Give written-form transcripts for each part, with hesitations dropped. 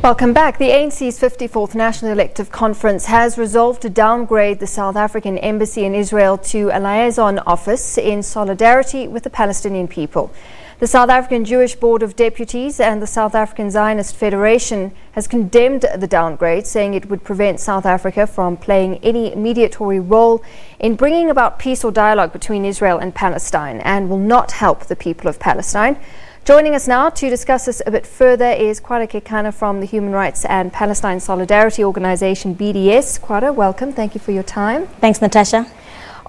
Welcome back. The ANC's 54th National Elective Conference has resolved to downgrade the South African Embassy in Israel to a liaison office in solidarity with the Palestinian people. The South African Jewish Board of Deputies and the South African Zionist Federation has condemned the downgrade, saying it would prevent South Africa from playing any mediatory role in bringing about peace or dialogue between Israel and Palestine, and will not help the people of Palestine. Joining us now to discuss this a bit further is Kwara Kekana from the Human Rights and Palestine Solidarity Organization, BDS. Kwara, welcome. Thank you for your time. Thanks, Natasha.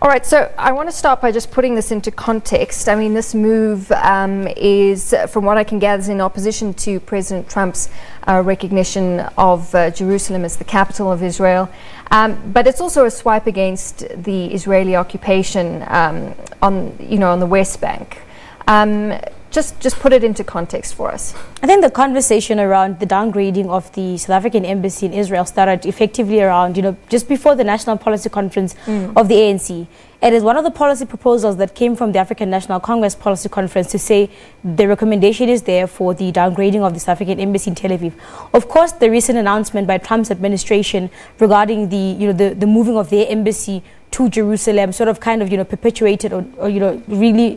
All right, so I want to start by just putting this into context. I mean, this move is, from what I can gather, is in opposition to President Trump's recognition of Jerusalem as the capital of Israel. But it's also a swipe against the Israeli occupation on the West Bank. Just put it into context for us. I think the conversation around the downgrading of the South African embassy in Israel started effectively around, just before the National Policy Conference of the ANC. It is one of the policy proposals that came from the African National Congress Policy Conference to say the recommendation is there for the downgrading of the South African embassy in Tel Aviv. Of course, the recent announcement by Trump's administration regarding the moving of their embassy to Jerusalem sort of perpetuated or really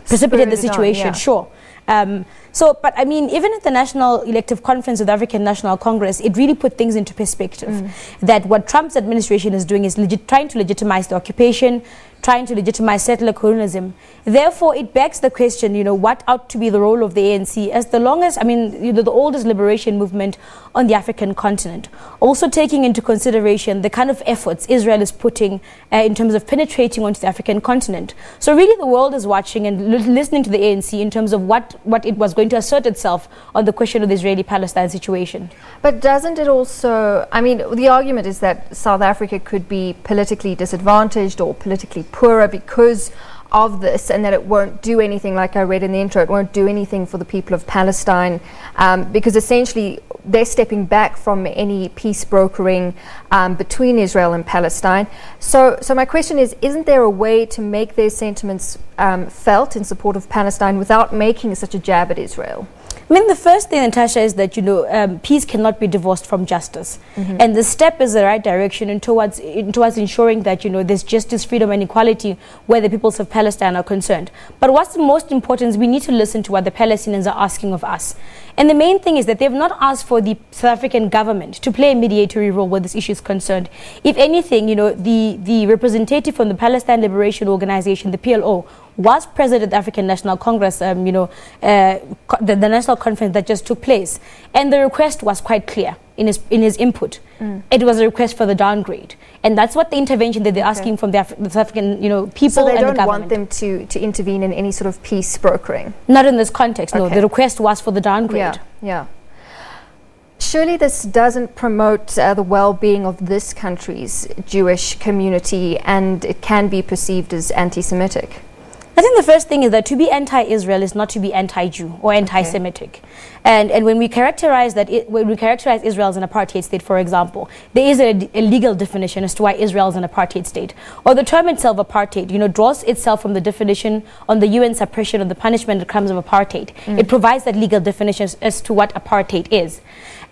precipitated the situation. Sure. But I mean, even at the National Elective Conference of the African National Congress, it really put things into perspective. That what Trump's administration is doing is trying to legitimize the occupation, trying to legitimize settler colonialism. Therefore, it begs the question, what ought to be the role of the ANC as the longest, the oldest liberation movement on the African continent. Also taking into consideration the kind of efforts Israel is putting in terms of penetrating onto the African continent. So really the world is watching and listening to the ANC in terms of what it was going to assert itself on the question of the Israeli-Palestine situation. But doesn't it also, the argument is that South Africa could be politically disadvantaged or politically poorer because of this, and that it won't do anything, like I read in the intro, it won't do anything for the people of Palestine, because essentially they're stepping back from any peace brokering between Israel and Palestine. So my question is, isn't there a way to make their sentiments felt in support of Palestine without making such a jab at Israel? The first thing, Natasha, is that peace cannot be divorced from justice, and the step is the right direction and towards ensuring that there's justice, freedom, and equality where the peoples of Palestine are concerned. But what's the most important is we need to listen to what the Palestinians are asking of us, and the main thing is that they have not asked for the South African government to play a mediatory role where this issue is concerned. If anything, the representative from the Palestine Liberation Organization, the PLO, was present at the African National Congress, the national conference that just took place, and the request was quite clear in his input. It was a request for the downgrade, and that's what the intervention that they're asking from the South African people. So they and don't the want them to intervene in any sort of peace brokering? Not in this context. No, the request was for the downgrade. Yeah. Surely this doesn't promote the well-being of this country's Jewish community, and it can be perceived as anti-Semitic. I think the first thing is that to be anti-Israel is not to be anti-Jew or anti-Semitic. And when we characterize Israel as an apartheid state, for example, there is a legal definition as to why Israel is an apartheid state. Or the term itself, apartheid, draws itself from the definition on the UN suppression of the punishment that comes of apartheid. It provides that legal definition as to what apartheid is.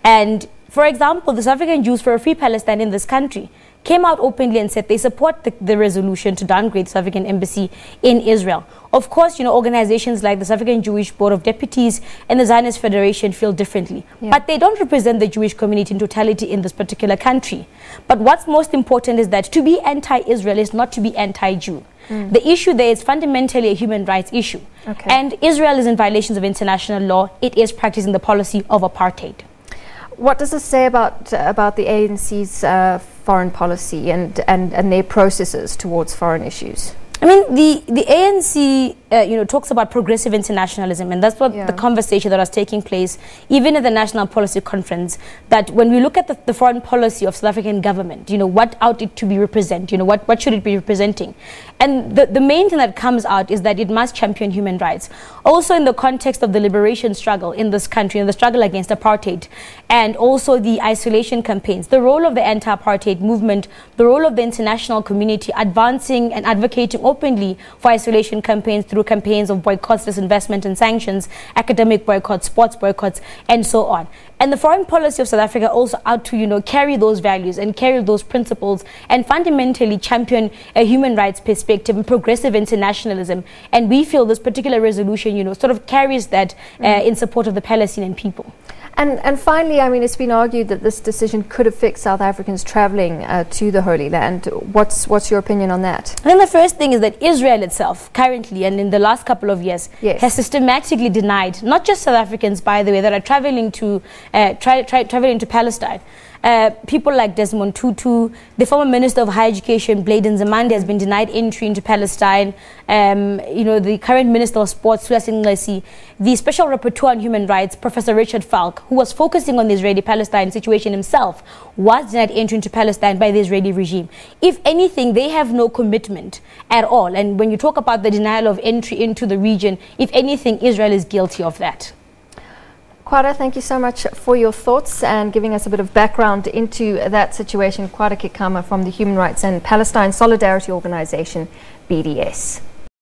And for example, the South African Jews for a free Palestine in this country came out openly and said they support the resolution to downgrade the South African embassy in Israel. Of course, organizations like the South African Jewish Board of Deputies and the Zionist Federation feel differently. But they don't represent the Jewish community in totality in this particular country. But what's most important is that to be anti-Israel is not to be anti-Jew. The issue there is fundamentally a human rights issue. And Israel is in violations of international law. It is practicing the policy of apartheid. What does this say about the ANC's foreign policy and their processes towards foreign issues? The ANC talks about progressive internationalism, and that's what the conversation that was taking place even at the National Policy Conference, that when we look at the foreign policy of South African government, what ought it to be represent, what should it be representing? And the main thing that comes out is that it must champion human rights. Also in the context of the liberation struggle in this country and the struggle against apartheid, and also the isolation campaigns, the role of the anti-apartheid movement, the role of the international community advancing and advocating openly for isolation campaigns through campaigns of boycotts, disinvestment and sanctions, academic boycotts, sports boycotts, and so on. And the foreign policy of South Africa also out to, carry those values and carry those principles and fundamentally champion a human rights perspective and progressive internationalism. And we feel this particular resolution, sort of carries that in support of the Palestinian people. And finally, I mean, it's been argued that this decision could affect South Africans travelling to the Holy Land. What's your opinion on that? I think the first thing is that Israel itself, currently and in the last couple of years, has systematically denied, not just South Africans, by the way, that are travelling to travelling to Palestine. People like Desmond Tutu, the former Minister of Higher Education, Bladen Zamande, has been denied entry into Palestine. The current Minister of Sports, the Special Rapporteur on Human Rights, Professor Richard Falk, who was focusing on the Israeli-Palestine situation himself, was denied entry into Palestine by the Israeli regime. If anything, they have no commitment at all. And when you talk about the denial of entry into the region, if anything, Israel is guilty of that. Kwara, thank you so much for your thoughts and giving us a bit of background into that situation. Kwara Kekana from the Human Rights and Palestine Solidarity Organization, BDS.